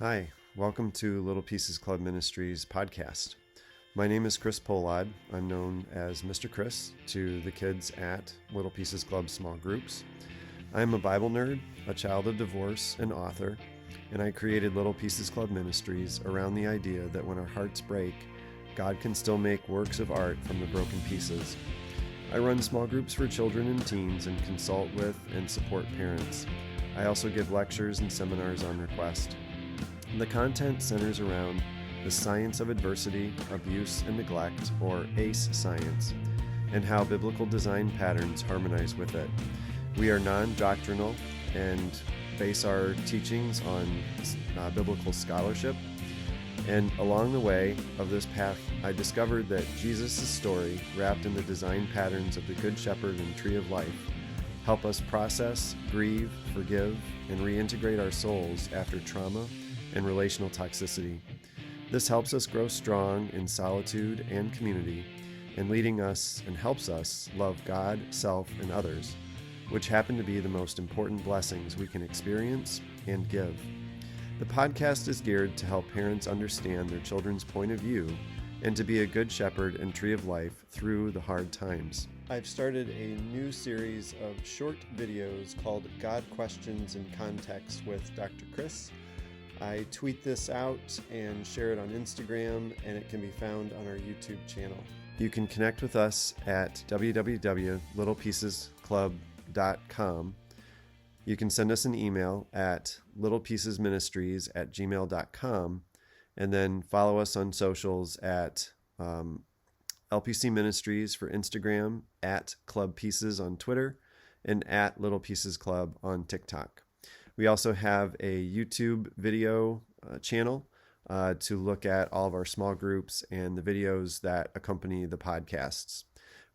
Hi, welcome to Little Pieces Club Ministries podcast. My name is Chris Polad. I'm known as Mr. Chris to the kids at Little Pieces Club small groups. I'm a Bible nerd, a child of divorce, and author, and I created Little Pieces Club Ministries around the idea that when our hearts break, God can still make works of art from the broken pieces. I run small groups for children and teens and consult with and support parents. I also give lectures and seminars on request. The content centers around the science of adversity, abuse, and neglect, or ACE science, and how biblical design patterns harmonize with it. We are non-doctrinal and base our teachings on biblical scholarship. And along the way of this path, I discovered that Jesus' story, wrapped in the design patterns of the Good Shepherd and Tree of Life, help us process, grieve, forgive, and reintegrate our souls after trauma and relational toxicity. This helps us grow strong in solitude and community, and leading us and helps us love God, self, and others, which happen to be the most important blessings we can experience and give. The podcast is geared to help parents understand their children's point of view and to be a good shepherd and tree of life through the hard times. I've started a new series of short videos called God Questions in Context with Dr. Chris. I tweet this out and share it on Instagram, and it can be found on our YouTube channel. You can connect with us at www.littlepiecesclub.com. You can send us an email at littlepiecesministries@gmail.com, and then follow us on socials at LPC Ministries for Instagram, at Club Pieces on Twitter, and at Little Pieces Club on TikTok. We also have a YouTube video channel to look at all of our small groups and the videos that accompany the podcasts.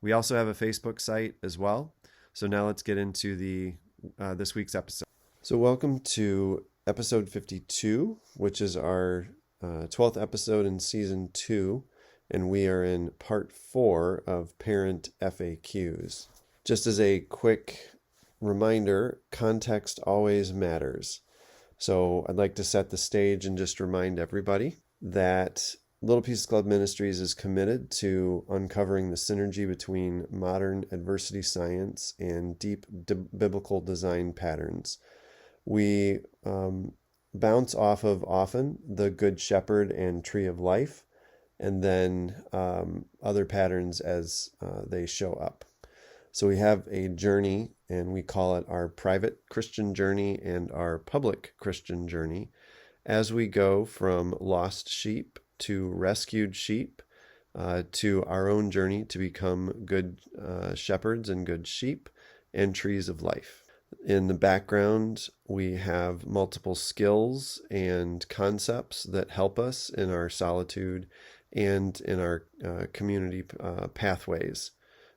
We also have a Facebook site as well. So now let's get into this week's episode. So welcome to episode 52, which is our 12th episode in season 2, and we are in part 4 of Parent FAQs. Just as a quick reminder, context always matters. So I'd like to set the stage and just remind everybody that Little Pieces Club Ministries is committed to uncovering the synergy between modern adversity science and deep biblical design patterns. We bounce off of often the Good Shepherd and Tree of Life, and then other patterns as they show up. So we have a journey, and we call it our private Christian journey and our public Christian journey, as we go from lost sheep to rescued sheep, to our own journey to become good shepherds and good sheep and trees of life. In the background, we have multiple skills and concepts that help us in our solitude and in our community pathways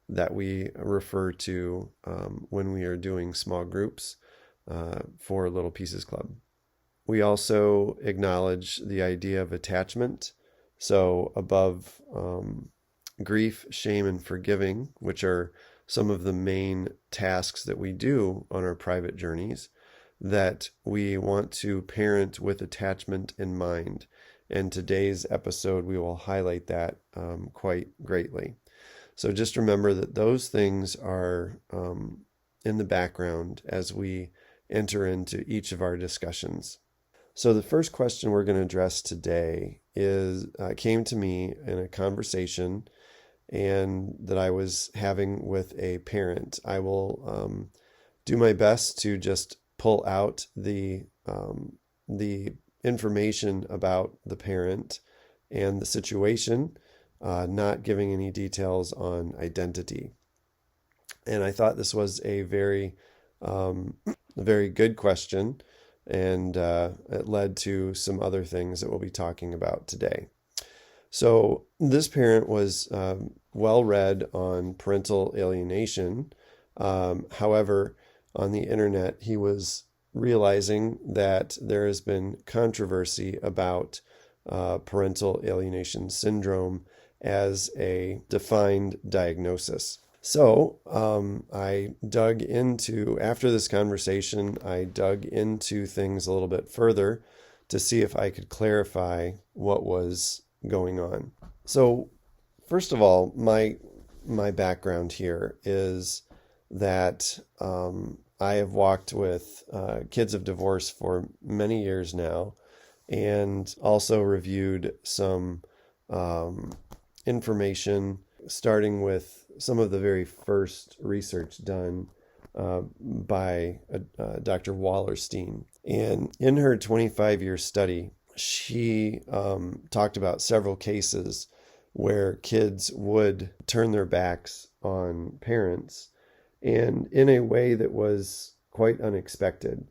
that we refer to when we are doing small groups for Little Pieces Club. We also acknowledge the idea of attachment. So above grief, shame, and forgiving, which are some of the main tasks that we do on our private journeys, that we want to parent with attachment in mind. And today's episode, we will highlight that quite greatly. So just remember that those things are in the background as we enter into each of our discussions. So the first question we're going to address today came to me in a conversation and that I was having with a parent. I will do my best to just pull out the information about the parent and the situation, not giving any details on identity. And I thought this was a very good question, and it led to some other things that we'll be talking about today. So this parent was well read on parental alienation. However, on the internet, he was realizing that there has been controversy about parental alienation syndrome as a defined diagnosis. So after this conversation, I dug into things a little bit further to see if I could clarify what was going on. So, first of all, my background here is that I have walked with kids of divorce for many years now, and also reviewed some information, starting with some of the very first research done by Dr. Wallerstein. And in her 25-year study, she talked about several cases where kids would turn their backs on parents, and in a way that was quite unexpected.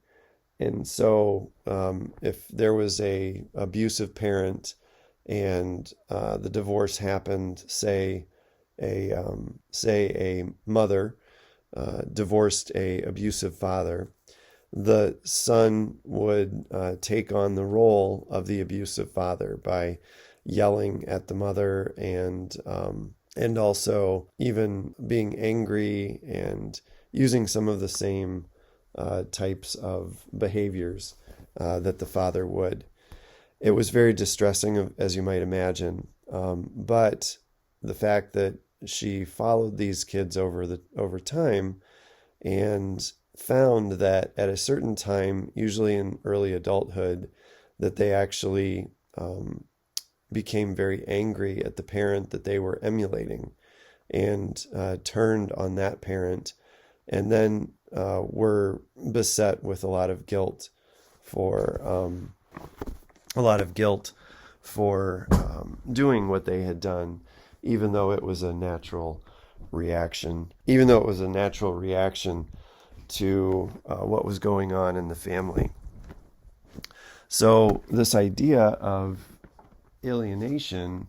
And so if there was a abusive parent and the divorce happened, say a mother divorced a abusive father, the son would take on the role of the abusive father by yelling at the mother, and also even being angry and using some of the same types of behaviors that the father would. It was very distressing, as you might imagine, but the fact that she followed these kids over time and found that at a certain time, usually in early adulthood, that they actually became very angry at the parent that they were emulating, and turned on that parent, and then were beset with a lot of guilt for doing what they had done, even though it was a natural reaction, to what was going on in the family. So this idea of alienation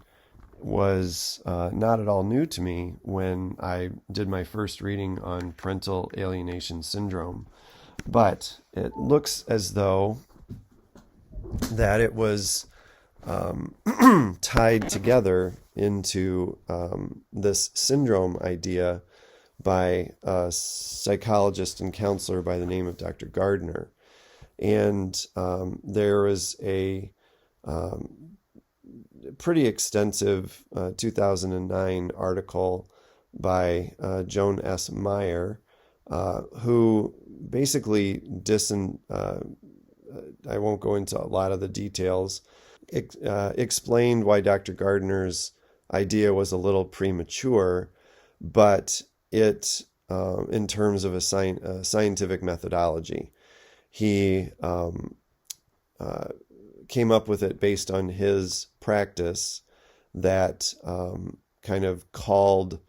was not at all new to me when I did my first reading on Parental Alienation Syndrome, but it looks as though that it was tied together into this syndrome idea by a psychologist and counselor by the name of Dr. Gardner. And there was a pretty extensive 2009 article by Joan S. Meyer, who basically I won't go into a lot of the details, explained why Dr. Gardner's idea was a little premature, but it, in terms of a scientific methodology, he came up with it based on his practice that kind of called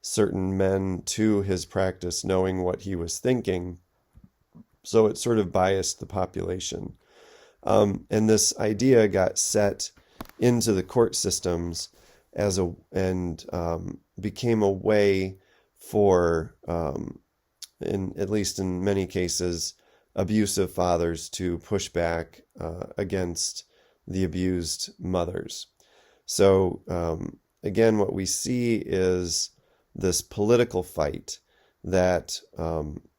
certain men to his practice knowing what he was thinking. So it sort of biased the population. And this idea got set into the court systems became a way for, at least in many cases, abusive fathers to push back against the abused mothers. So again, what we see is this political fight that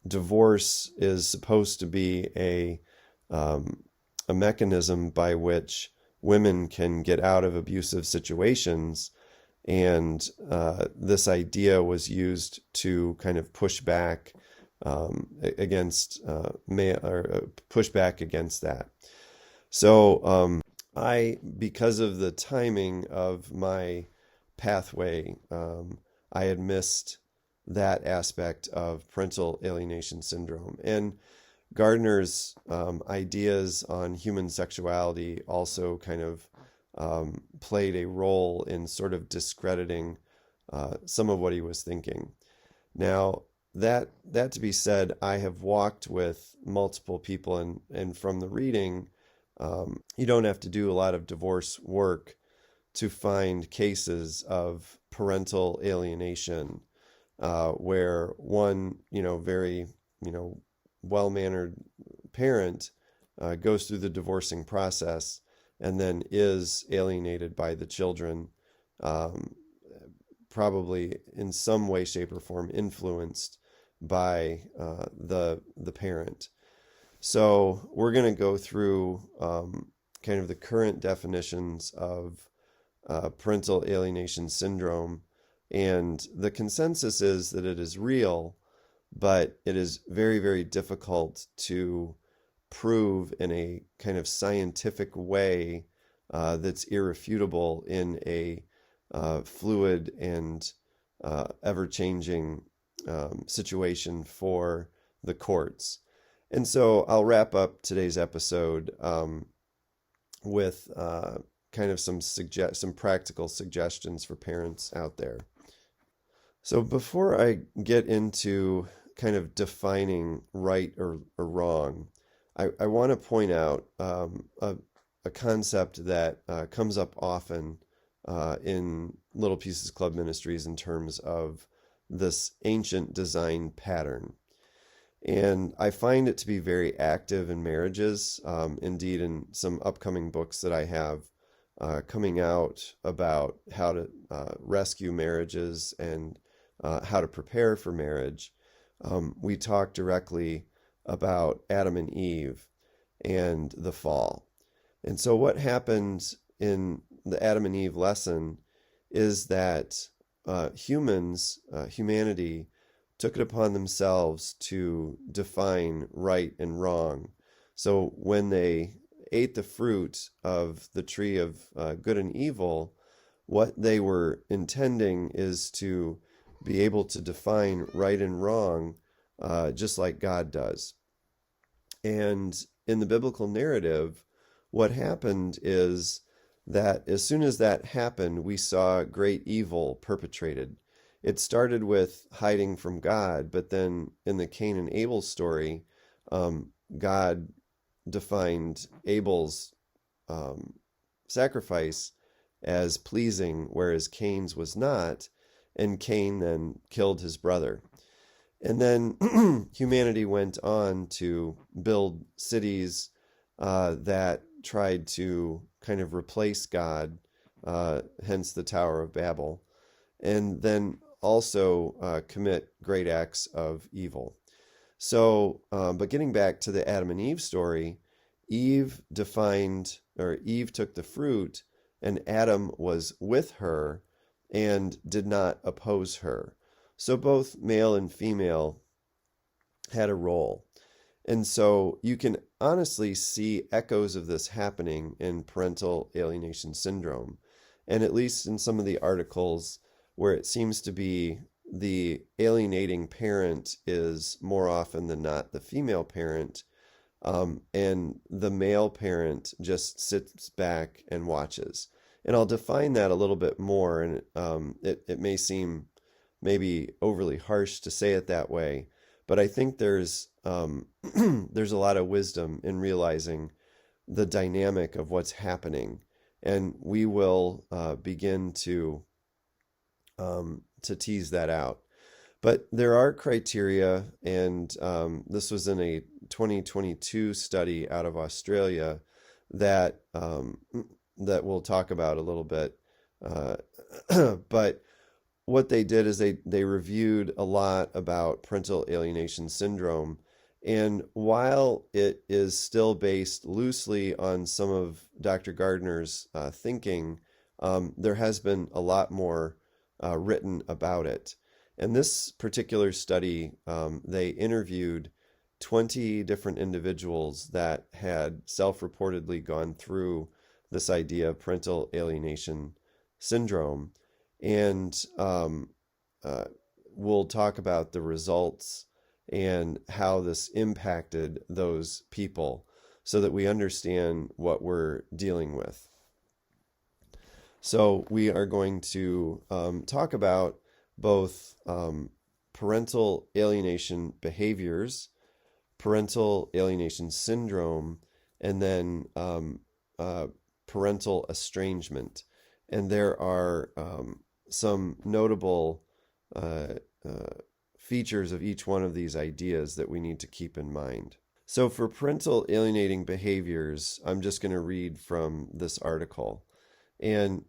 divorce is supposed to be a mechanism by which women can get out of abusive situations, and this idea was used to kind of push back against that. So because of the timing of my pathway, I had missed that aspect of parental alienation syndrome. And Gardner's ideas on human sexuality also kind of played a role in sort of discrediting some of what he was thinking. Now, that to be said, I have walked with multiple people, and from the reading, you don't have to do a lot of divorce work to find cases of parental alienation, where one, very, well-mannered parent goes through the divorcing process and then is alienated by the children, probably in some way, shape, or form influenced by the parent. So we're going to go through kind of the current definitions of parental alienation syndrome. And the consensus is that it is real, but it is very, very difficult to prove in a kind of scientific way that's irrefutable in a fluid and ever-changing situation for the courts. And so I'll wrap up today's episode with kind of some practical suggestions for parents out there. So before I get into kind of defining right or wrong, I want to point out a concept that comes up often in Little Pieces Club Ministries in terms of this ancient design pattern. And I find it to be very active in marriages. Indeed, in some upcoming books that I have coming out about how to rescue marriages and how to prepare for marriage, we talk directly about Adam and Eve and the fall. And so what happened in the Adam and Eve lesson is that humanity took it upon themselves to define right and wrong. So when they ate the fruit of the tree of good and evil, what they were intending is to be able to define right and wrong just like God does. And in the biblical narrative, what happened is that as soon as that happened, we saw great evil perpetrated. It started with hiding from God, but then in the Cain and Abel story, God defined Abel's sacrifice as pleasing, whereas Cain's was not, and Cain then killed his brother. And then humanity went on to build cities that tried to kind of replace God, hence the Tower of Babel, and then also commit great acts of evil. So, but getting back to the Adam and Eve story, Eve took the fruit, and Adam was with her and did not oppose her. So both male and female had a role. And so you can honestly see echoes of this happening in parental alienation syndrome. And at least in some of the articles where it seems to be the alienating parent is more often than not the female parent, and the male parent just sits back and watches. And I'll define that a little bit more, and it may seem maybe overly harsh to say it that way, but I think there's there's a lot of wisdom in realizing the dynamic of what's happening, and we will begin to tease that out. But there are criteria, and this was in a 2022 study out of Australia that that we'll talk about a little bit. But what they did is they reviewed a lot about parental alienation syndrome. And while it is still based loosely on some of Dr. Gardner's thinking, there has been a lot more written about it. And this particular study, they interviewed 20 different individuals that had self-reportedly gone through this idea of parental alienation syndrome. And we'll talk about the results and how this impacted those people so that we understand what we're dealing with. So we are going to talk about both parental alienation behaviors, parental alienation syndrome, and then parental estrangement. And there are some notable features of each one of these ideas that we need to keep in mind. So for parental alienating behaviors, I'm just going to read from this article. And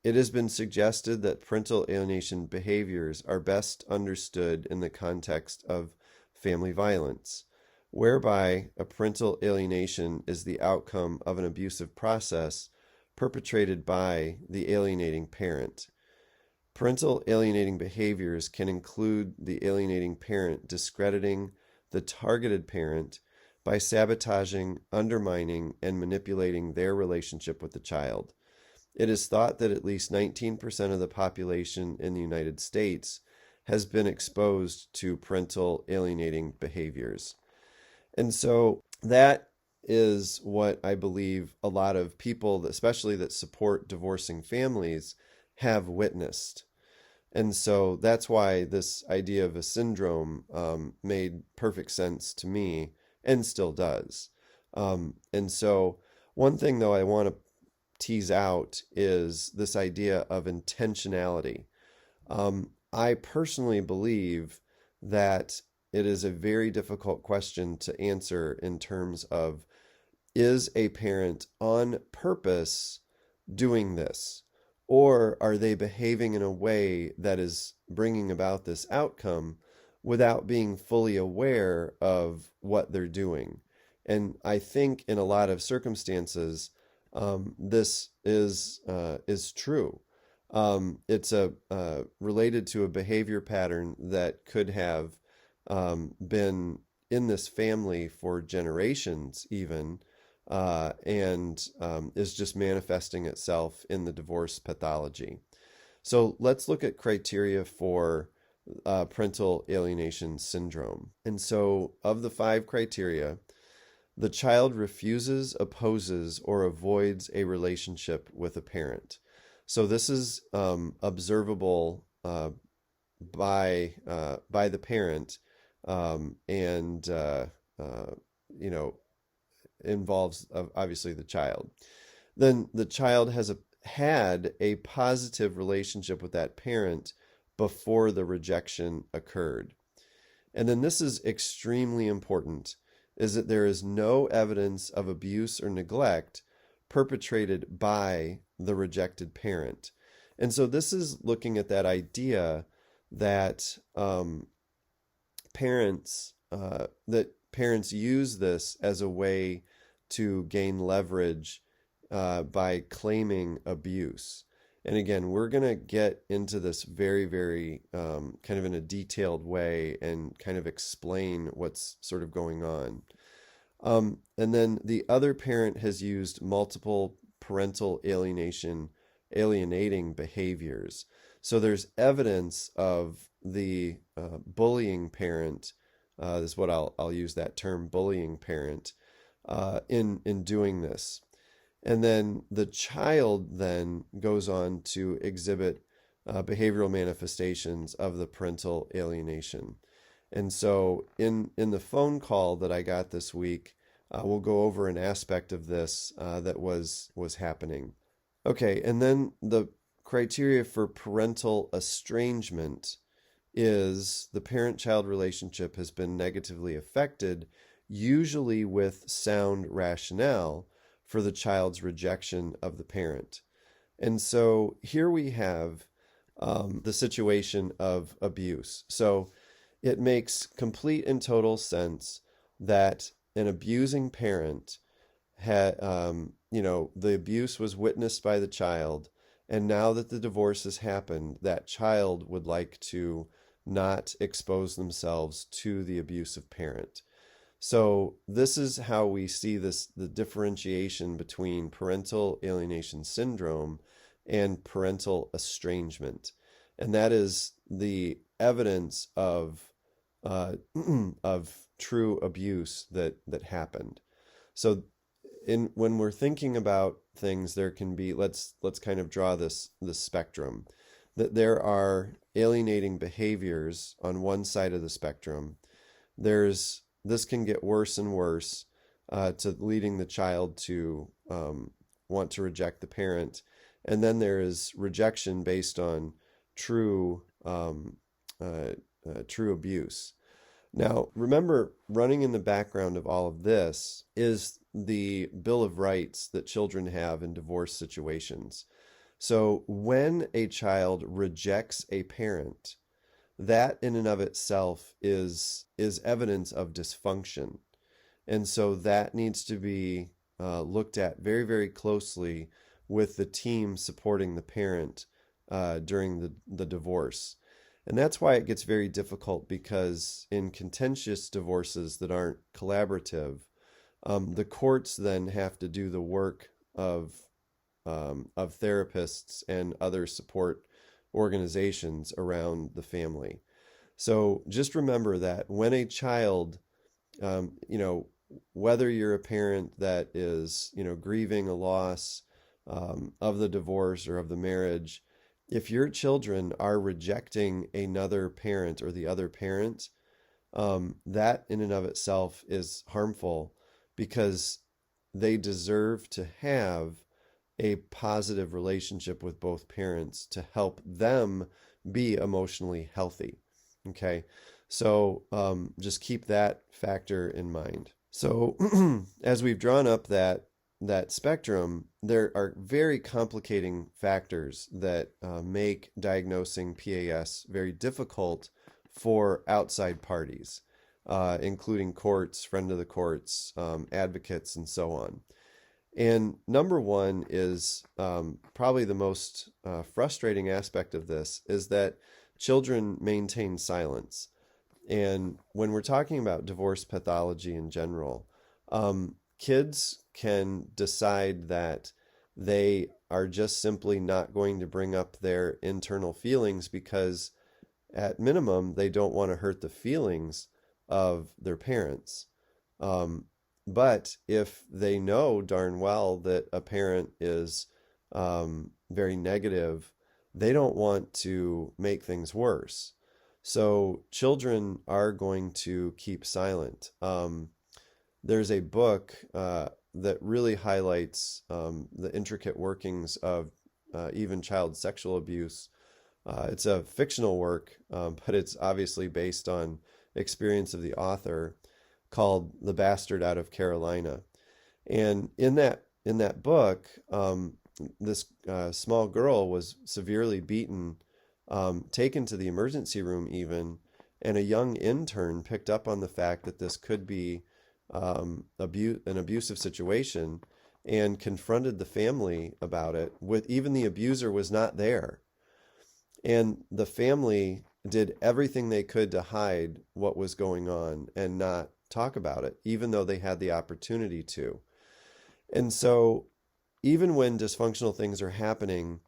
it has been suggested that parental alienation behaviors are best understood in the context of family violence, whereby a parental alienation is the outcome of an abusive process perpetrated by the alienating parent. Parental alienating behaviors can include the alienating parent discrediting the targeted parent by sabotaging, undermining, and manipulating their relationship with the child. It is thought that at least 19% of the population in the United States has been exposed to parental alienating behaviors. And so that is what I believe a lot of people, especially that support divorcing families, have witnessed. And so that's why this idea of a syndrome made perfect sense to me and still does. And so one thing, though, I want to tease out is this idea of intentionality. I personally believe that it is a very difficult question to answer in terms of, is a parent on purpose doing this? Or are they behaving in a way that is bringing about this outcome without being fully aware of what they're doing? And I think in a lot of circumstances, this is true. It's related to a behavior pattern that could have been in this family for generations even, and is just manifesting itself in the divorce pathology. So let's look at criteria for parental alienation syndrome. And so of the 5 criteria, the child refuses, opposes, or avoids a relationship with a parent. So this is observable by the parent, and involves obviously the child. Then the child has had a positive relationship with that parent before the rejection occurred. And then this is extremely important, is that there is no evidence of abuse or neglect perpetrated by the rejected parent. And so this is looking at that idea that parents use this as a way to gain leverage by claiming abuse. And again, we're going to get into this very, very kind of in a detailed way and kind of explain what's sort of going on. And then the other parent has used multiple parental alienating behaviors. So there's evidence of the bullying parent. This is what I'll use that term, bullying parent, in doing this. And then the child then goes on to exhibit behavioral manifestations of the parental alienation. And so in the phone call that I got this week, we'll go over an aspect of this that was happening. Okay, and then the criteria for parental estrangement is the parent-child relationship has been negatively affected, usually with sound rationale for the child's rejection of the parent. And so here we have the situation of abuse. So it makes complete and total sense that an abusing parent had, the abuse was witnessed by the child, and now that the divorce has happened, that child would like to not expose themselves to the abusive parent. So this is how we see the differentiation between parental alienation syndrome and parental estrangement. And that is the evidence of true abuse that happened. So when we're thinking about things, there can be, let's kind of draw this spectrum, that there are alienating behaviors on one side of the spectrum. This can get worse and worse, to leading the child to want to reject the parent. And then there is rejection based on true abuse. Now, remember, running in the background of all of this is the Bill of Rights that children have in divorce situations. So when a child rejects a parent, that in and of itself is evidence of dysfunction. And so that needs to be looked at very, very closely with the team supporting the parent during the divorce. And that's why it gets very difficult, because in contentious divorces that aren't collaborative, the courts then have to do the work of therapists and other support organizations around the family. So just remember that when a child, whether you're a parent that is, grieving a loss of the divorce or of the marriage, if your children are rejecting another parent or the other parent, that in and of itself is harmful, because they deserve to have a positive relationship with both parents to help them be emotionally healthy. Okay, so just keep that factor in mind. So as we've drawn up that spectrum, there are very complicating factors that make diagnosing PAS very difficult for outside parties, including courts, friend of the courts, advocates, and so on. And number one is probably the most frustrating aspect of this, is that children maintain silence. And when we're talking about divorce pathology in general, kids can decide that they are just simply not going to bring up their internal feelings because, at minimum, they don't want to hurt the feelings of their parents. But if they know darn well that a parent is very negative, they don't want to make things worse. So children are going to keep silent. There's a book that really highlights the intricate workings of even child sexual abuse. It's a fictional work, but it's obviously based on experience of the author, called The Bastard Out of Carolina. And in that book, this small girl was severely beaten, taken to the emergency room even, and a young intern picked up on the fact that this could be an abusive situation, and confronted the family about it. With even the abuser was not there, and the family did everything they could to hide what was going on and not talk about it, even though they had the opportunity to. And so even when dysfunctional things are happening,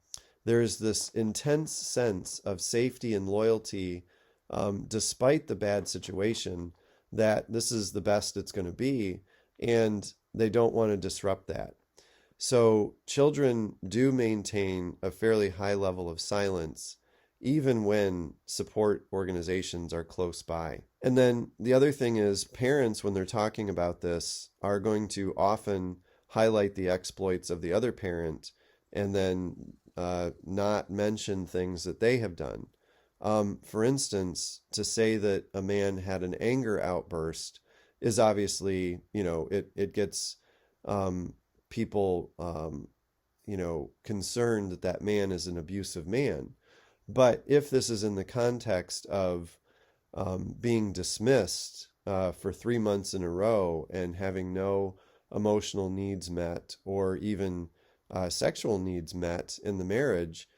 there's this intense sense of safety and loyalty, despite the bad situation, that this is the best it's going to be, and they don't want to disrupt that. So children do maintain a fairly high level of silence, even when support organizations are close by. And then the other thing is, parents, when they're talking about this, are going to often highlight the exploits of the other parent, and then not mention things that they have done. For instance, to say that a man had an anger outburst is obviously, it gets people, concerned that man is an abusive man. But if this is in the context of being dismissed for 3 months in a row and having no emotional needs met, or even sexual needs met in the marriage,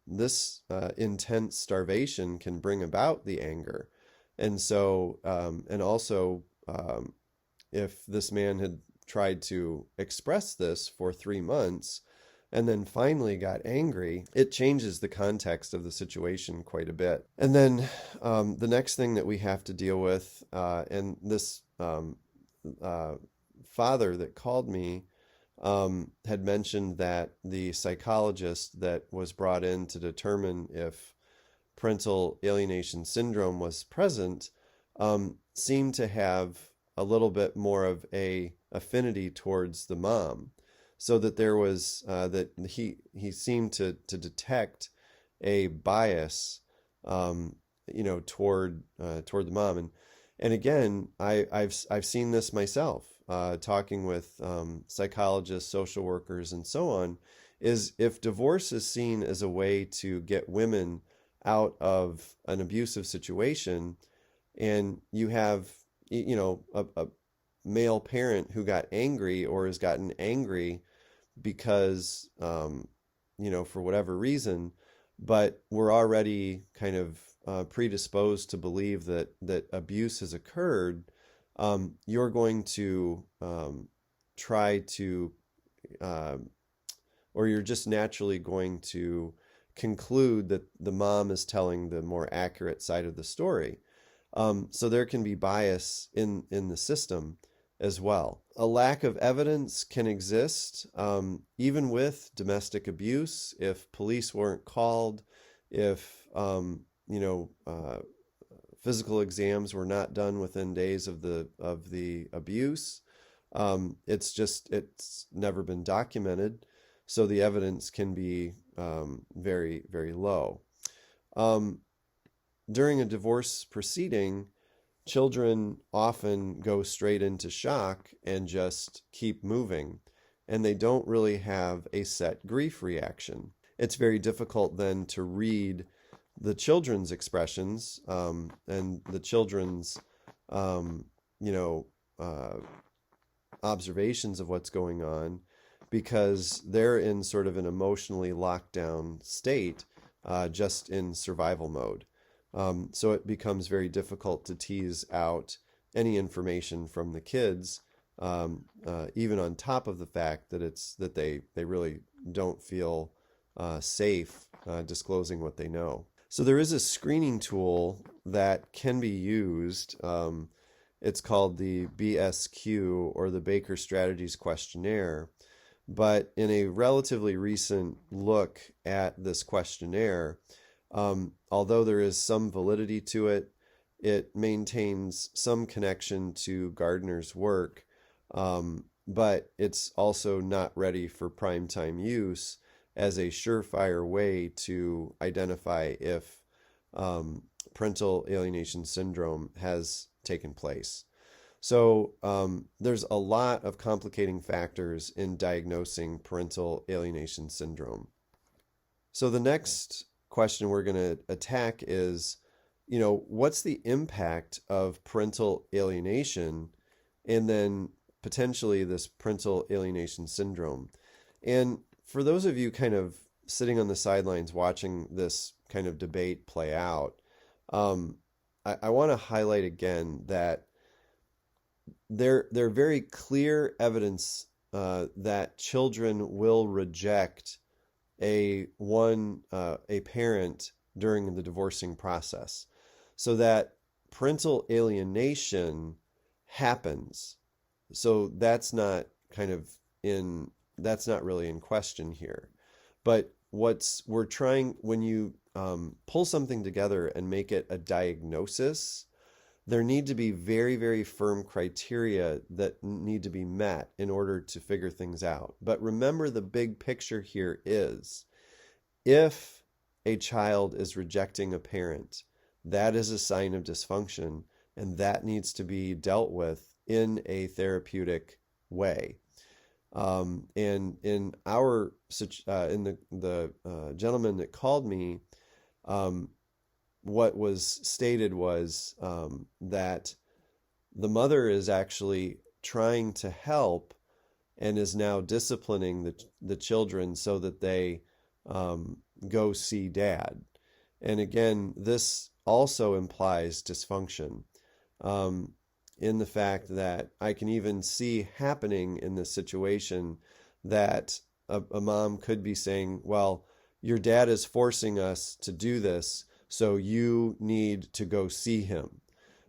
this intense starvation can bring about the anger. And so, and also, if this man had tried to express this for 3 months and then finally got angry, it changes the context of the situation quite a bit. And then the next thing that we have to deal with, and this father that called me had mentioned that the psychologist that was brought in to determine if parental alienation syndrome was present seemed to have a little bit more of a affinity towards the mom, so that there was that he seemed to detect a bias toward the mom. And again, I've seen this myself, talking with psychologists, social workers, and so on, is if divorce is seen as a way to get women out of an abusive situation, and you have male parent who got angry or has gotten angry because, for whatever reason, but we're already kind of predisposed to believe that abuse has occurred, you're going to try to, or you're just naturally going to conclude that the mom is telling the more accurate side of the story. So there can be bias in the system as well. A lack of evidence can exist, even with domestic abuse. If police weren't called, if physical exams were not done within days of the abuse, it's never been documented, so the evidence can be very, very low. During a divorce proceeding, children often go straight into shock and just keep moving, and they don't really have a set grief reaction. It's very difficult then to read the children's expressions and the children's observations of what's going on, because they're in sort of an emotionally locked down state, just in survival mode. So it becomes very difficult to tease out any information from the kids, even on top of the fact that they really don't feel safe disclosing what they know. So there is a screening tool that can be used. It's called the BSQ, or the Baker Strategies Questionnaire. But in a relatively recent look at this questionnaire, although there is some validity to it, it maintains some connection to Gardner's work, but it's also not ready for primetime use as a surefire way to identify if parental alienation syndrome has taken place. So there's a lot of complicating factors in diagnosing parental alienation syndrome. So the next question we're going to attack is, what's the impact of parental alienation and then potentially this parental alienation syndrome? And for those of you kind of sitting on the sidelines watching this kind of debate play out, I want to highlight again that there very clear evidence that children will reject a parent during the divorcing process, so that parental alienation happens. So that's not really in question here. But we're trying, when you pull something together and make it a diagnosis, there need to be very, very firm criteria that need to be met in order to figure things out. But remember, the big picture here is, if a child is rejecting a parent, that is a sign of dysfunction, and that needs to be dealt with in a therapeutic way. And in the gentleman that called me, what was stated was that the mother is actually trying to help and is now disciplining the children so that they go see dad. And again, this also implies dysfunction, in the fact that I can even see happening in this situation that a mom could be saying, well, your dad is forcing us to do this, so you need to go see him.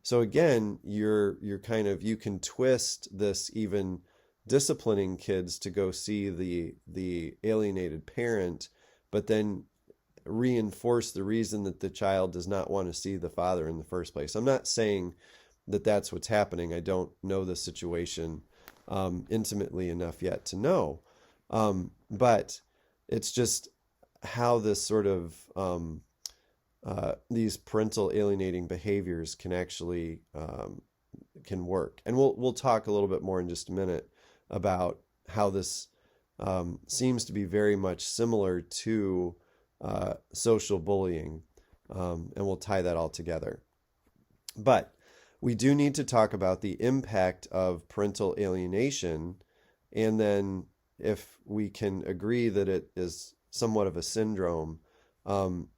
So again, you can twist this, even disciplining kids to go see the alienated parent, but then reinforce the reason that the child does not want to see the father in the first place. I'm not saying that that's what's happening. I don't know the situation intimately enough yet to know. But it's just how this sort of these parental alienating behaviors can actually can work. And we'll talk a little bit more in just a minute about how this seems to be very much similar to social bullying, and we'll tie that all together. But we do need to talk about the impact of parental alienation, and then if we can agree that it is somewhat of a syndrome,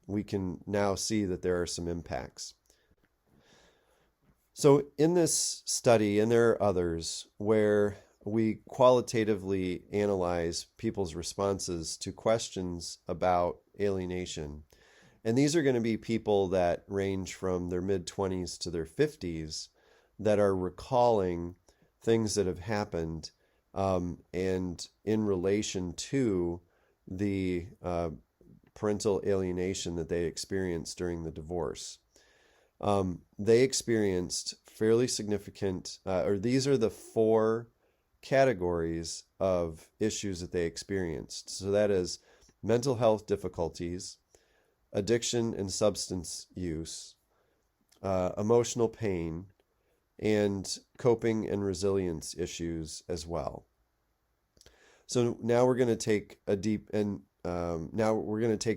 we can now see that there are some impacts. So in this study, and there are others, where we qualitatively analyze people's responses to questions about alienation. And these are going to be people that range from their mid-20s to their 50s that are recalling things that have happened and in relation to the parental alienation that they experienced during the divorce. They experienced fairly significant, or these are the 4 categories of issues that they experienced. So that is mental health difficulties, addiction and substance use, emotional pain, and coping and resilience issues as well. So now we're going to take a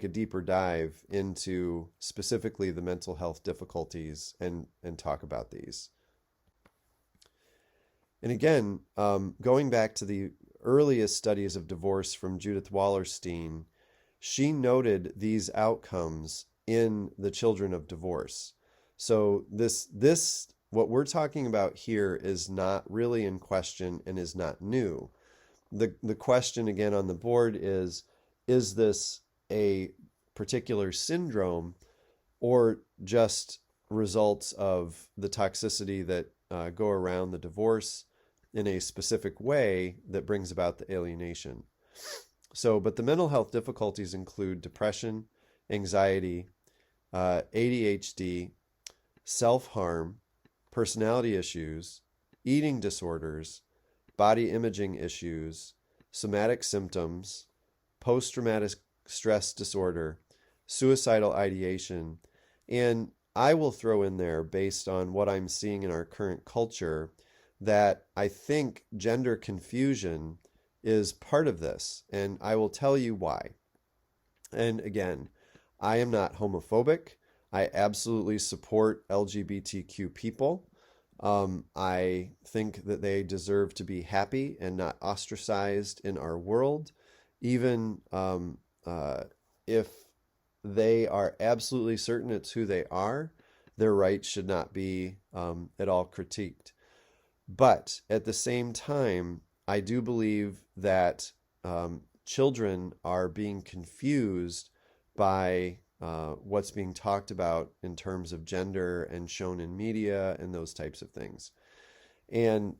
deeper dive into specifically the mental health difficulties and talk about these. And again, going back to the earliest studies of divorce from Judith Wallerstein, she noted these outcomes in the children of divorce. So this what we're talking about here is not really in question and is not new. The question again on the board is this a particular syndrome or just results of the toxicity that go around the divorce in a specific way that brings about the alienation? So, but the mental health difficulties include depression, anxiety, ADHD, self-harm, personality issues, eating disorders, body imaging issues, somatic symptoms, post-traumatic stress disorder, suicidal ideation, and I will throw in there, based on what I'm seeing in our current culture, that I think gender confusion is part of this, and I will tell you why. And again, I am not homophobic. I absolutely support LGBTQ people. I think that they deserve to be happy and not ostracized in our world, even if they are absolutely certain it's who they are. Their rights should not be at all critiqued. But at the same time, I do believe that children are being confused by what's being talked about in terms of gender and shown in media and those types of things. And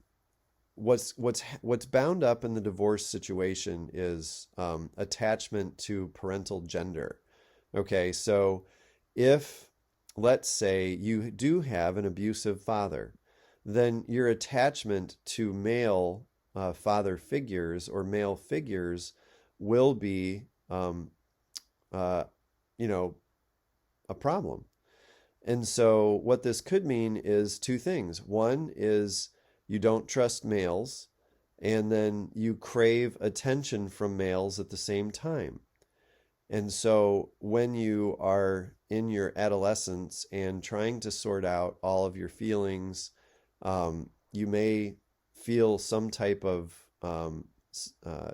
what's bound up in the divorce situation is attachment to parental gender. Okay, so if, let's say, you do have an abusive father, then your attachment to male father figures or male figures will be, a problem. And so what this could mean is 2 things. One is you don't trust males, and then you crave attention from males at the same time. And so when you are in your adolescence and trying to sort out all of your feelings, you may feel some type of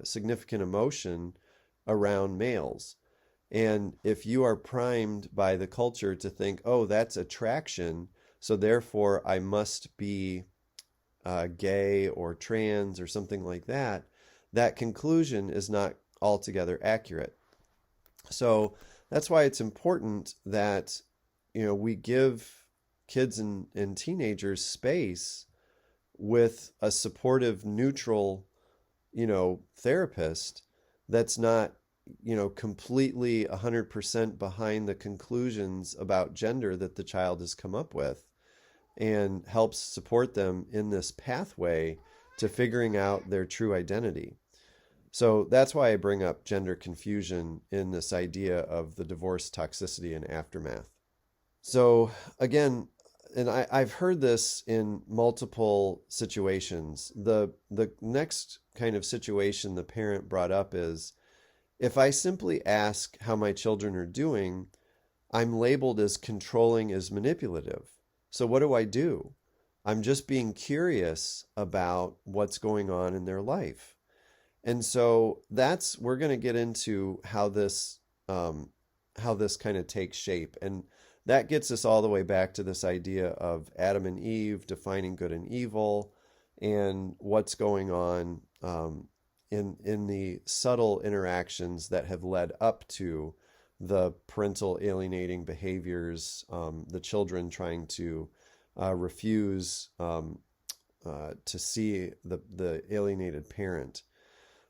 significant emotion around males. And if you are primed by the culture to think, oh, that's attraction, so therefore I must be gay or trans or something like that, that conclusion is not altogether accurate. So that's why it's important that we give kids and teenagers space with a supportive, neutral, therapist that's not completely 100% behind the conclusions about gender that the child has come up with, and helps support them in this pathway to figuring out their true identity. So that's why I bring up gender confusion in this idea of the divorce toxicity and aftermath. So again, and I've heard this in multiple situations. The next kind of situation the parent brought up is, if I simply ask how my children are doing, I'm labeled as controlling, as manipulative. So what do I do? I'm just being curious about what's going on in their life. And so we're going to get into how this kind of takes shape. And that gets us all the way back to this idea of Adam and Eve defining good and evil and what's going on in the subtle interactions that have led up to the parental alienating behaviors, the children trying to refuse to see the alienated parent.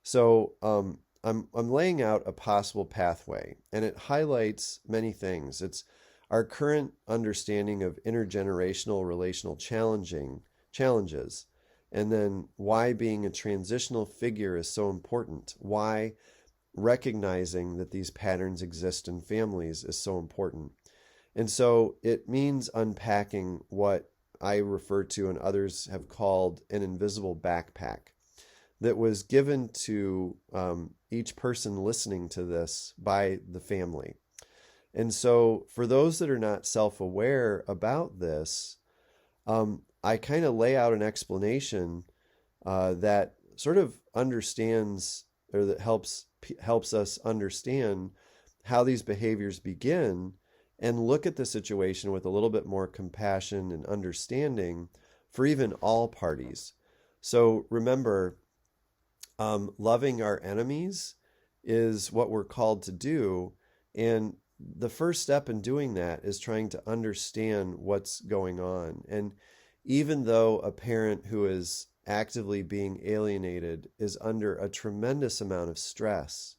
So I'm laying out a possible pathway, and it highlights many things. It's our current understanding of intergenerational relational challenges, and then why being a transitional figure is so important, why recognizing that these patterns exist in families is so important. And so it means unpacking what I refer to and others have called an invisible backpack that was given to each person listening to this by the family. And so for those that are not self-aware about this, I kind of lay out an explanation that sort of understands, or that helps us understand how these behaviors begin and look at the situation with a little bit more compassion and understanding for even all parties. So remember, loving our enemies is what we're called to do. And the first step in doing that is trying to understand what's going on. And even though a parent who is actively being alienated is under a tremendous amount of stress,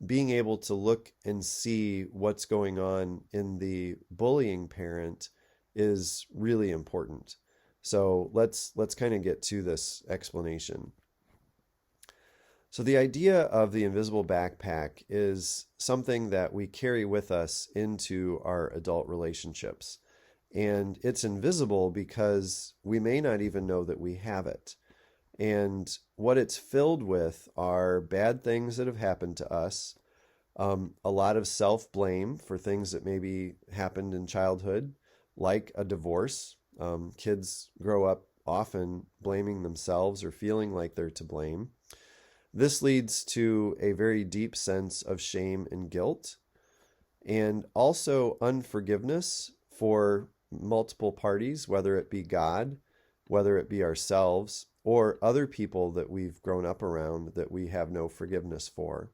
being able to look and see what's going on in the bullying parent is really important. So let's kind of get to this explanation. So the idea of the invisible backpack is something that we carry with us into our adult relationships. And it's invisible because we may not even know that we have it. And what it's filled with are bad things that have happened to us, a lot of self-blame for things that maybe happened in childhood, like a divorce. Kids grow up often blaming themselves or feeling like they're to blame. This leads to a very deep sense of shame and guilt, and also unforgiveness for multiple parties, whether it be God, whether it be ourselves, or other people that we've grown up around that we have no forgiveness for.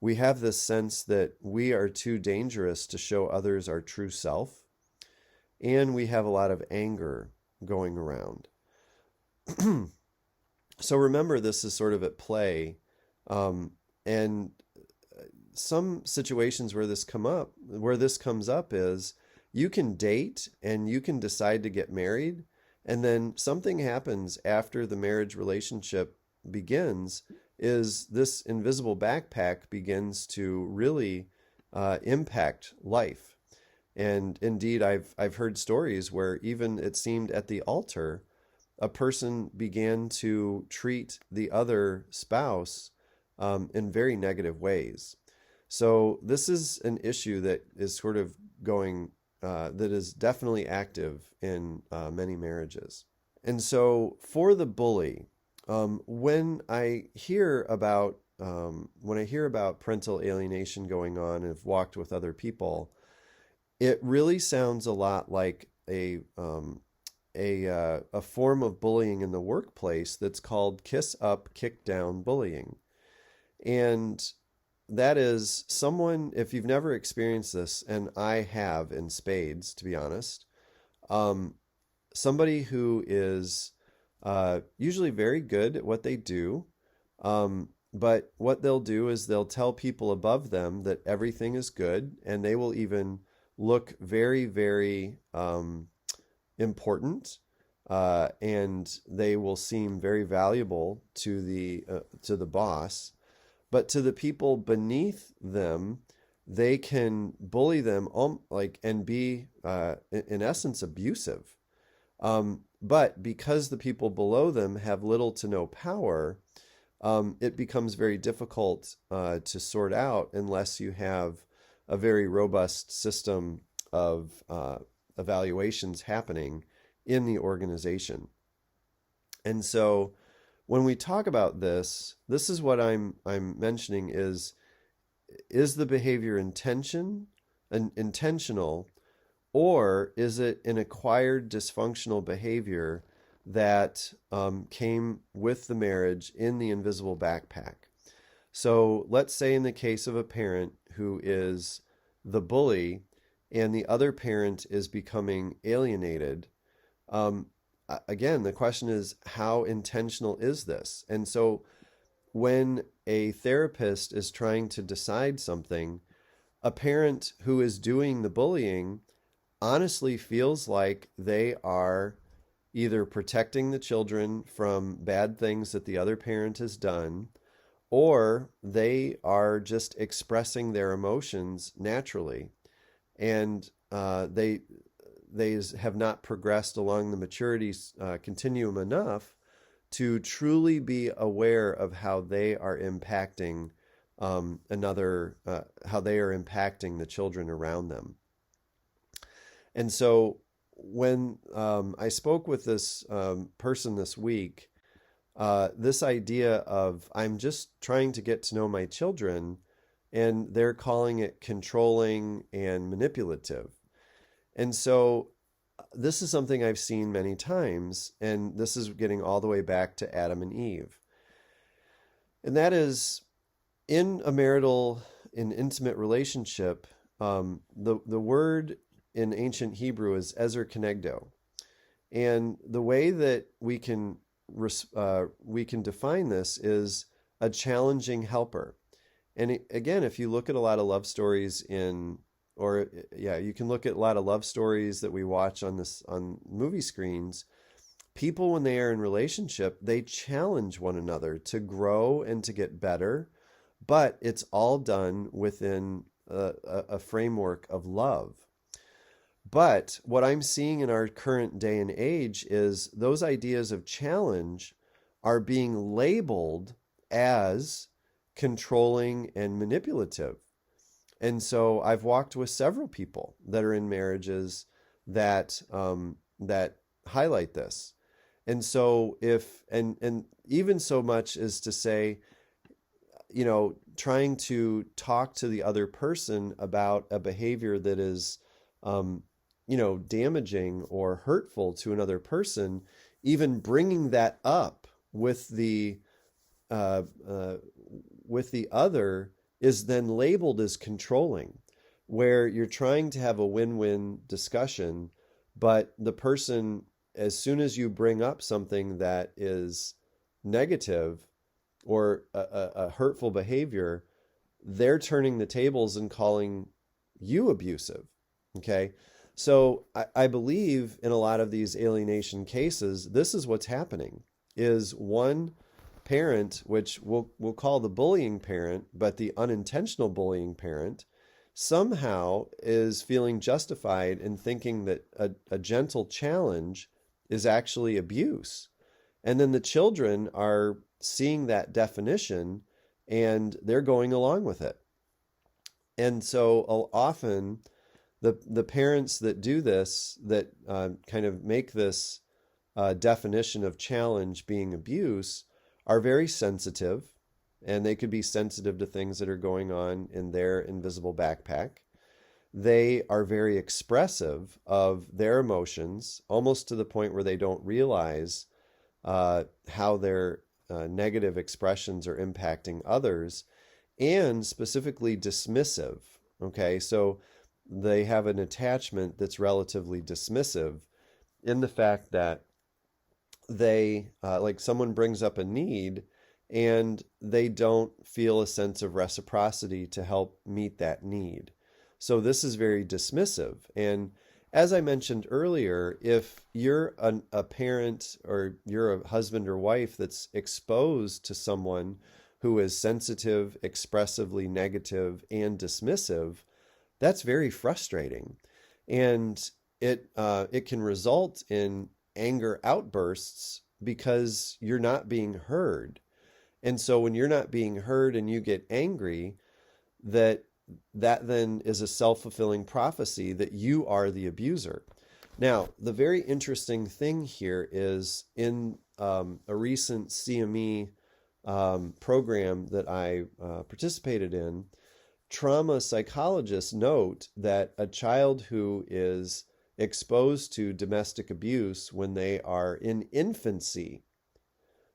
We have this sense that we are too dangerous to show others our true self, and we have a lot of anger going around. So remember, this is sort of at play, and some situations where this comes up is you can date and you can decide to get married, and then something happens after the marriage relationship begins, is this invisible backpack begins to really impact life. And indeed, I've heard stories where even it seemed at the altar, a person began to treat the other spouse in very negative ways. So this is an issue that is sort of going, that is definitely active in many marriages. And so for the bully, when I hear about parental alienation going on and have walked with other people, it really sounds a lot like a form of bullying in the workplace that's called kiss up, kick down bullying. And that is someone, if you've never experienced this, and I have in spades, to be honest, somebody who is usually very good at what they do, but what they'll do is they'll tell people above them that everything is good, and they will even look very, very important, and they will seem very valuable to the boss. But to the people beneath them, they can bully them and be in essence abusive. But because the people below them have little to no power, it becomes very difficult to sort out unless you have a very robust system of evaluations happening in the organization. And so when we talk about this, this is what I'm mentioning is the behavior intentional, or is it an acquired dysfunctional behavior that came with the marriage in the invisible backpack? So let's say in the case of a parent who is the bully and the other parent is becoming alienated. Again, the question is, how intentional is this? And so when a therapist is trying to decide something, a parent who is doing the bullying honestly feels like they are either protecting the children from bad things that the other parent has done, or they are just expressing their emotions naturally. And they have not progressed along the maturity continuum enough to truly be aware of how they are impacting how they are impacting the children around them. And so when I spoke with this person this week, this idea of I'm just trying to get to know my children, and they're calling it controlling and manipulative. And so this is something I've seen many times, and this is getting all the way back to Adam and Eve. And that is, in a marital, in intimate relationship, the word in ancient Hebrew is ezer kenegdo. And the way that we can define this is a challenging helper. And again, if you look at a lot of love stories you can look at a lot of love stories that we watch on movie screens. People, when they are in relationship, they challenge one another to grow and to get better, but it's all done within a framework of love. But what I'm seeing in our current day and age is those ideas of challenge are being labeled as controlling and manipulative. And so I've walked with several people that are in marriages that highlight this. And so and even so much as to say, trying to talk to the other person about a behavior that is damaging or hurtful to another person, even bringing that up with the other is then labeled as controlling, where you're trying to have a win-win discussion, but the person, as soon as you bring up something that is negative or a hurtful behavior, they're turning the tables and calling you abusive. Okay. So I believe in a lot of these alienation cases, this is what's happening, is one parent, which we'll call the bullying parent, but the unintentional bullying parent, somehow is feeling justified in thinking that a gentle challenge is actually abuse. And then the children are seeing that definition and they're going along with it. And so often the parents that do this, that kind of make this definition of challenge being abuse, are very sensitive, and they could be sensitive to things that are going on in their invisible backpack. They are very expressive of their emotions, almost to the point where they don't realize how their negative expressions are impacting others, and specifically dismissive. Okay, so they have an attachment that's relatively dismissive in the fact that they, like someone brings up a need and they don't feel a sense of reciprocity to help meet that need. So this is very dismissive. And as I mentioned earlier, if you're a parent or you're a husband or wife that's exposed to someone who is sensitive, expressively negative, and dismissive, that's very frustrating. And it can result in anger outbursts because you're not being heard. And so when you're not being heard and you get angry, that then is a self-fulfilling prophecy that you are the abuser. Now, the very interesting thing here is in a recent CME program that I participated in, trauma psychologists note that a child who is exposed to domestic abuse when they are in infancy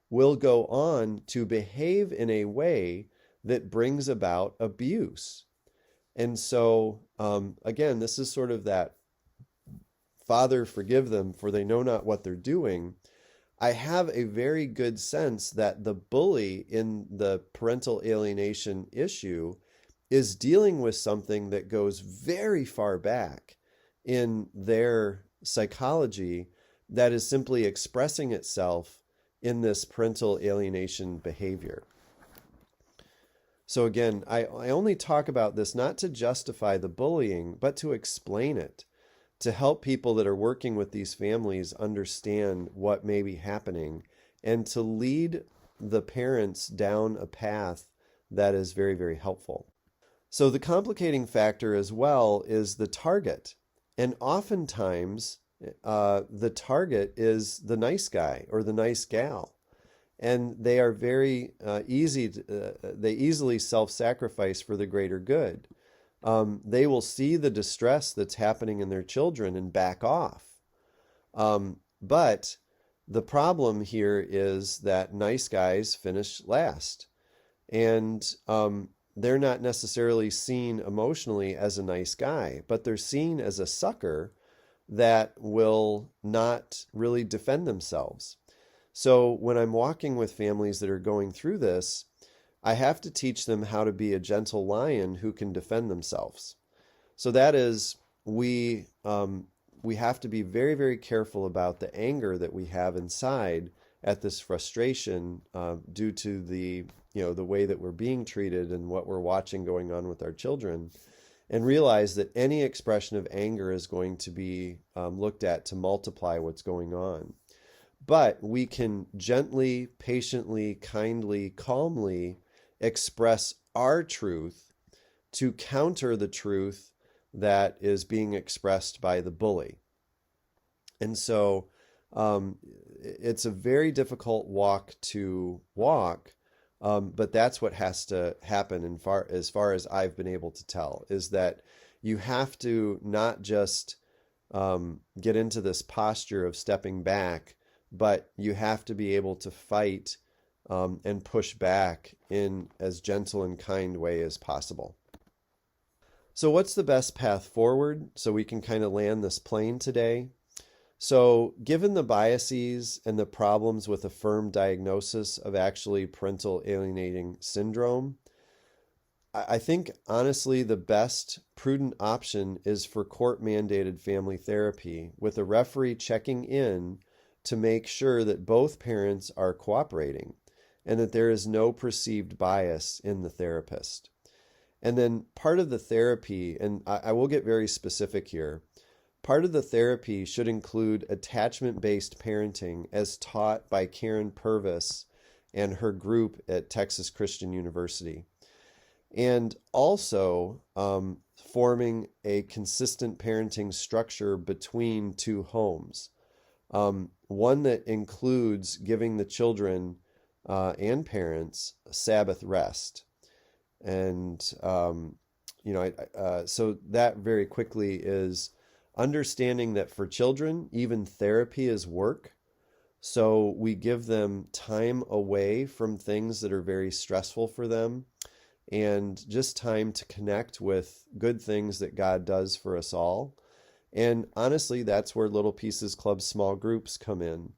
will go on to behave in a way that brings about abuse. And so, again, this is sort of that Father, forgive them, for they know not what they're doing. I have a very good sense that the bully in the parental alienation issue is dealing with something that goes very far back in their psychology that is simply expressing itself in this parental alienation behavior. So again, I only talk about this not to justify the bullying, but to explain it, to help people that are working with these families understand what may be happening, and to lead the parents down a path that is very, very helpful. So the complicating factor as well is the target. And oftentimes, the target is the nice guy or the nice gal. And they are very they easily self-sacrifice for the greater good. They will see the distress that's happening in their children and back off. But the problem here is that nice guys finish last. And they're not necessarily seen emotionally as a nice guy, but they're seen as a sucker that will not really defend themselves. So when I'm walking with families that are going through this, I have to teach them how to be a gentle lion who can defend themselves. So that is, we have to be very, very careful about the anger that we have inside at this frustration due to the way that we're being treated and what we're watching going on with our children, and realize that any expression of anger is going to be looked at to multiply what's going on. But we can gently, patiently, kindly, calmly express our truth to counter the truth that is being expressed by the bully. And so it's a very difficult walk to walk, but that's what has to happen as far as I've been able to tell, is that you have to not just get into this posture of stepping back, but you have to be able to fight and push back in as gentle and kind way as possible. So what's the best path forward so we can kind of land this plane today? So given the biases and the problems with a firm diagnosis of actually parental alienating syndrome, I think honestly the best prudent option is for court-mandated family therapy with a referee checking in to make sure that both parents are cooperating and that there is no perceived bias in the therapist. And then part of the therapy, and I will get very specific here, part of the therapy should include attachment-based parenting as taught by Karen Purvis and her group at Texas Christian University. And also forming a consistent parenting structure between two homes. One that includes giving the children and parents Sabbath rest. And, so that very quickly is understanding that for children, even therapy is work. So we give them time away from things that are very stressful for them and just time to connect with good things that God does for us all. And honestly, that's where Little Pieces Club small groups come in.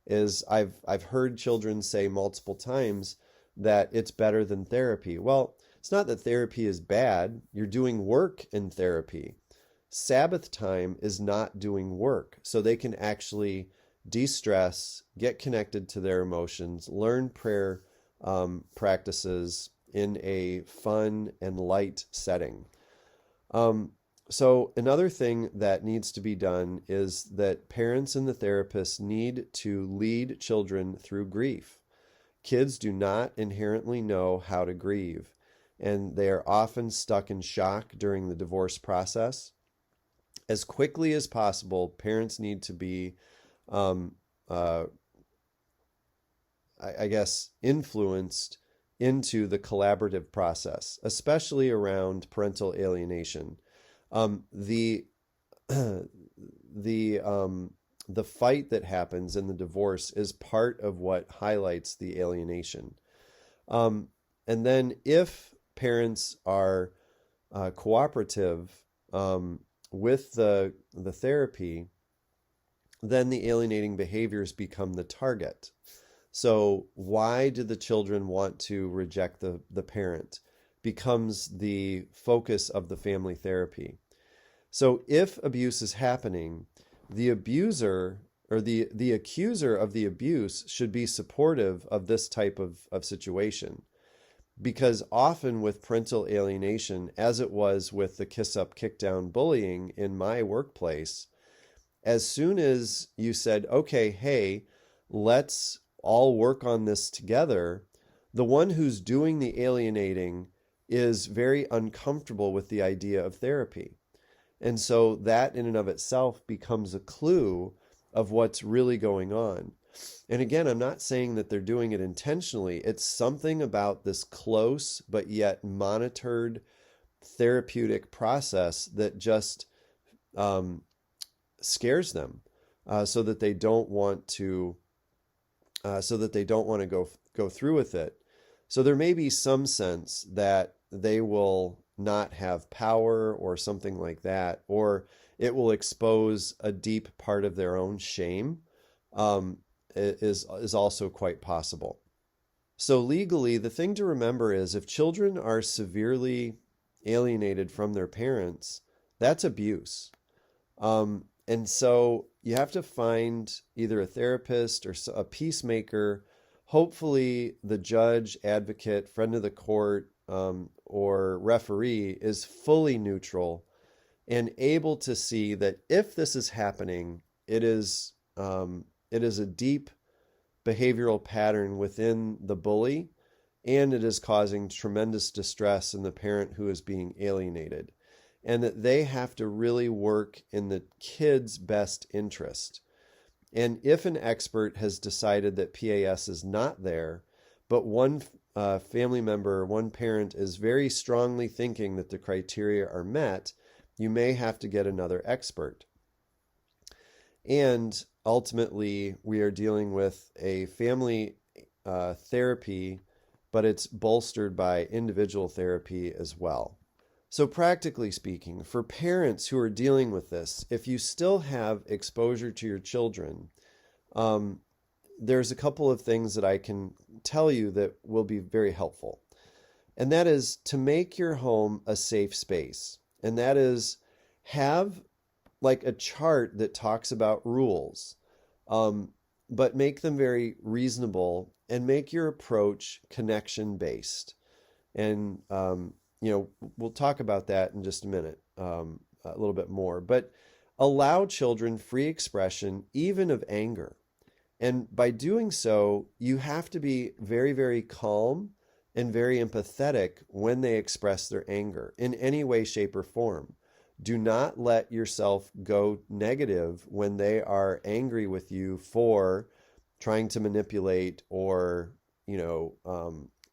Is I've heard children say multiple times that it's better than therapy. Well, it's not that therapy is bad. You're doing work in therapy. Sabbath time is not doing work. So they can actually de-stress, get connected to their emotions, learn prayer practices in a fun and light setting. So another thing that needs to be done is that parents and the therapists need to lead children through grief. Kids do not inherently know how to grieve, and they are often stuck in shock during the divorce process. as quickly as possible, parents need to be, um, uh, I guess, influenced into the collaborative process, especially around parental alienation. The the the fight that happens in the divorce is part of what highlights the alienation. And then if parents are cooperative with the therapy, then the alienating behaviors become the target. So why do the children want to reject the parent becomes the focus of the family therapy. So if abuse is happening, the abuser or the accuser of the abuse should be supportive of this type of situation. Because often with parental alienation, as it was with the kiss up, kick down bullying in my workplace, as soon as you said, okay, hey, let's all work on this together, the one who's doing the alienating is very uncomfortable with the idea of therapy. And so that in and of itself becomes a clue of what's really going on. And again, I'm not saying that they're doing it intentionally. It's something about this close but yet monitored therapeutic process that just scares them, so that they don't want to go through with it. So there may be some sense that they will not have power or something like that, or it will expose a deep part of their own shame. Is also quite possible. So legally, the thing to remember is if children are severely alienated from their parents, that's abuse. And so you have to find either a therapist or a peacemaker, hopefully the judge, advocate, friend of the court, or referee is fully neutral and able to see that if this is happening, it is a deep behavioral pattern within the bully, and it is causing tremendous distress in the parent who is being alienated, and that they have to really work in the kid's best interest. And if an expert has decided that PAS is not there, but one family member, one parent is very strongly thinking that the criteria are met, you may have to get another expert. And ultimately, we are dealing with a family therapy, but it's bolstered by individual therapy as well. So practically speaking, for parents who are dealing with this, if you still have exposure to your children, there's a couple of things that I can tell you that will be very helpful. And that is to make your home a safe space. And that is have like a chart that talks about rules, but make them very reasonable and make your approach connection based. And, we'll talk about that in just a minute, a little bit more, but allow children free expression, even of anger. And by doing so, you have to be very, very calm and very empathetic when they express their anger in any way, shape, or form. Do not let yourself go negative when they are angry with you for trying to manipulate or,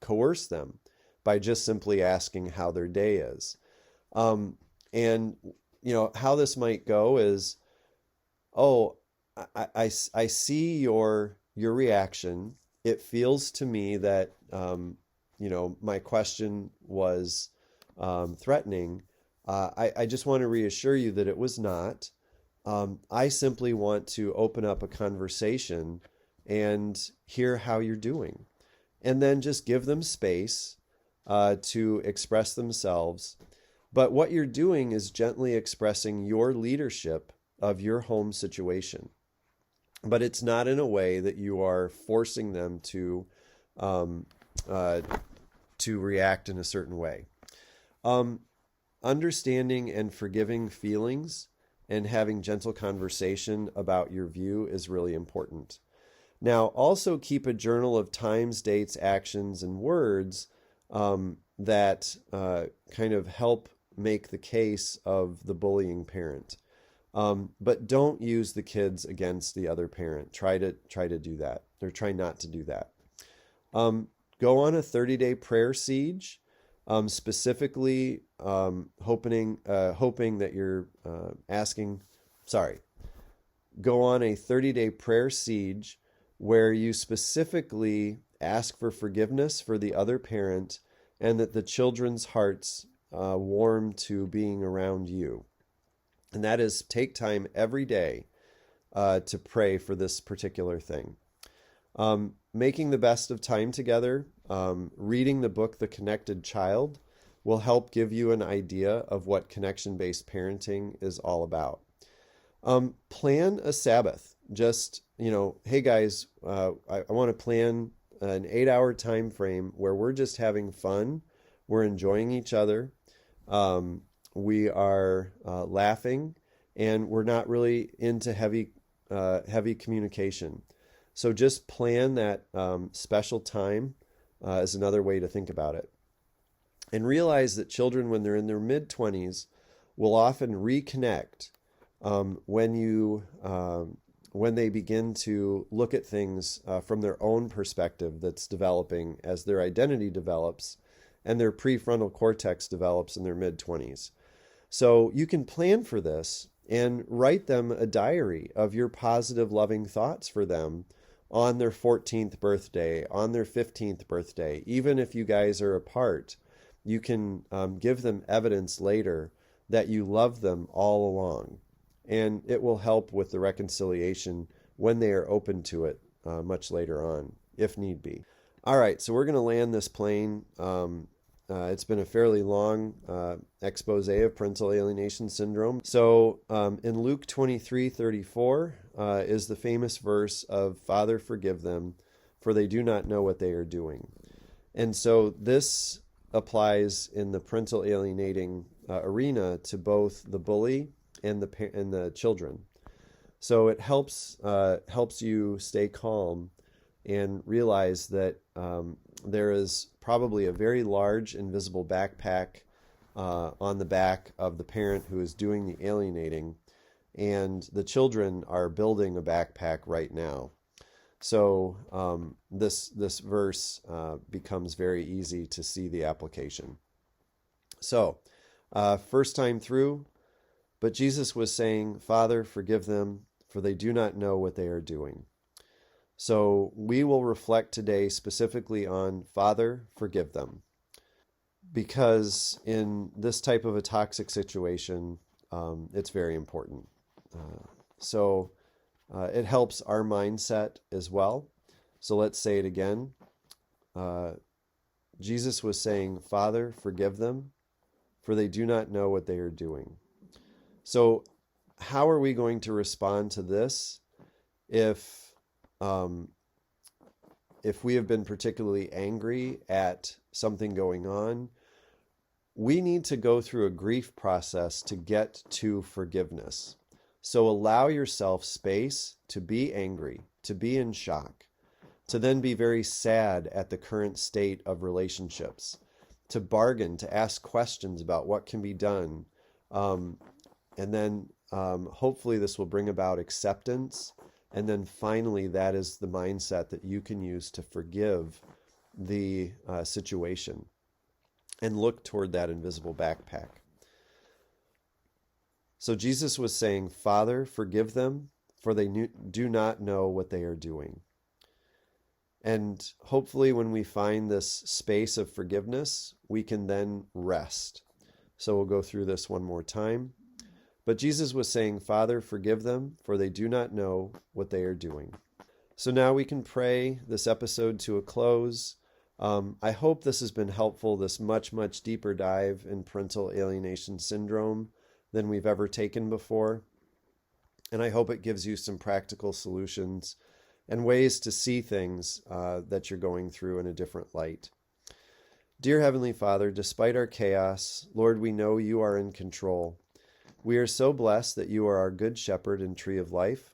coerce them by just simply asking how their day is. And how this might go is, oh, I see your reaction. It feels to me that, my question was threatening. I just want to reassure you that it was not. I simply want to open up a conversation and hear how you're doing. And then just give them space to express themselves. But what you're doing is gently expressing your leadership of your home situation. But it's not in a way that you are forcing them to react in a certain way. Understanding and forgiving feelings and having gentle conversation about your view is really important. Now, also keep a journal of times, dates, actions, and words that kind of help make the case of the bullying parent. But don't use the kids against the other parent. Try to do that, or try not to do that. Go on a 30-day prayer siege, specifically hoping that you're asking. Sorry. Go on a 30-day prayer siege where you specifically ask for forgiveness for the other parent, and that the children's hearts warm to being around you. And that is, take time every day to pray for this particular thing. Making the best of time together, reading the book The Connected Child will help give you an idea of what connection-based parenting is all about. Plan a Sabbath. Just, hey guys, I want to plan an 8-hour time frame where we're just having fun. We're enjoying each other. We are laughing, and we're not really into heavy communication. So just plan that special time is another way to think about it. And realize that children, when they're in their mid-20s, will often reconnect when they begin to look at things from their own perspective that's developing as their identity develops and their prefrontal cortex develops in their mid-20s. So you can plan for this and write them a diary of your positive, loving thoughts for them on their 14th birthday, on their 15th birthday. Even if you guys are apart, you can give them evidence later that you love them all along. And it will help with the reconciliation when they are open to it much later on, if need be. All right, so we're going to land this plane. It's been a fairly long expose of parental alienation syndrome. So in Luke 23:34 is the famous verse of, "Father, forgive them, for they do not know what they are doing." And so this applies in the parental alienating arena to both the bully and the children. So it helps you stay calm and realize that there is probably a very large invisible backpack on the back of the parent who is doing the alienating, and the children are building a backpack right now. So this verse becomes very easy to see the application. So first time through, but Jesus was saying, "Father, forgive them, for they do not know what they are doing." So we will reflect today specifically on Father, forgive them. Because in this type of a toxic situation, it's very important. So it helps our mindset as well. So let's say it again. Jesus was saying, "Father, forgive them, for they do not know what they are doing." So how are we going to respond to this if we have been particularly angry at something going on? We need to go through a grief process to get to forgiveness. So allow yourself space to be angry, to be in shock, to then be very sad at the current state of relationships, to bargain, to ask questions about what can be done. And then hopefully this will bring about acceptance. And then finally, that is the mindset that you can use to forgive the situation and look toward that invisible backpack. So Jesus was saying, "Father, forgive them, for they do not know what they are doing." And hopefully when we find this space of forgiveness, we can then rest. So we'll go through this one more time. But Jesus was saying, "Father, forgive them, for they do not know what they are doing." So now we can pray this episode to a close. I hope this has been helpful, this much, much deeper dive in parental alienation syndrome than we've ever taken before. And I hope it gives you some practical solutions and ways to see things that you're going through in a different light. Dear Heavenly Father, despite our chaos, Lord, we know you are in control. We are so blessed that you are our good shepherd and tree of life.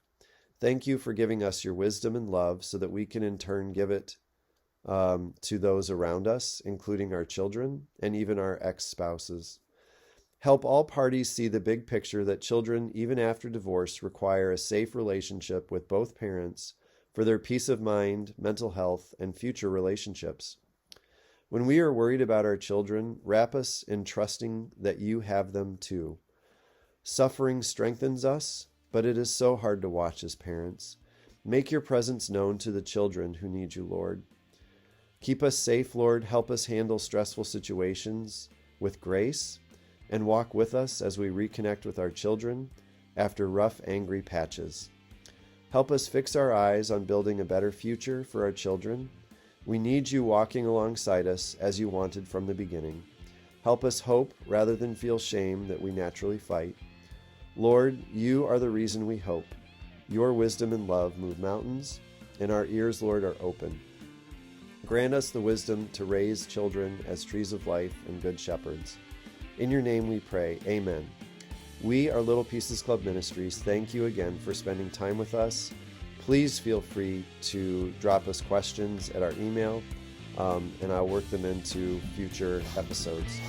Thank you for giving us your wisdom and love so that we can in turn give it to those around us, including our children and even our ex-spouses. Help all parties see the big picture that children, even after divorce, require a safe relationship with both parents for their peace of mind, mental health, and future relationships. When we are worried about our children, wrap us in trusting that you have them too. Suffering strengthens us, but it is so hard to watch as parents. Make your presence known to the children who need you, Lord. Keep us safe, Lord. Help us handle stressful situations with grace, and walk with us as we reconnect with our children after rough, angry patches. Help us fix our eyes on building a better future for our children. We need you walking alongside us as you wanted from the beginning. Help us hope rather than feel shame that we naturally fight. Lord, you are the reason we hope. Your wisdom and love move mountains, and our ears, Lord, are open. Grant us the wisdom to raise children as trees of life and good shepherds. In your name we pray, amen. We are Little Pieces Club Ministries. Thank you again for spending time with us. Please feel free to drop us questions at our email, and I'll work them into future episodes.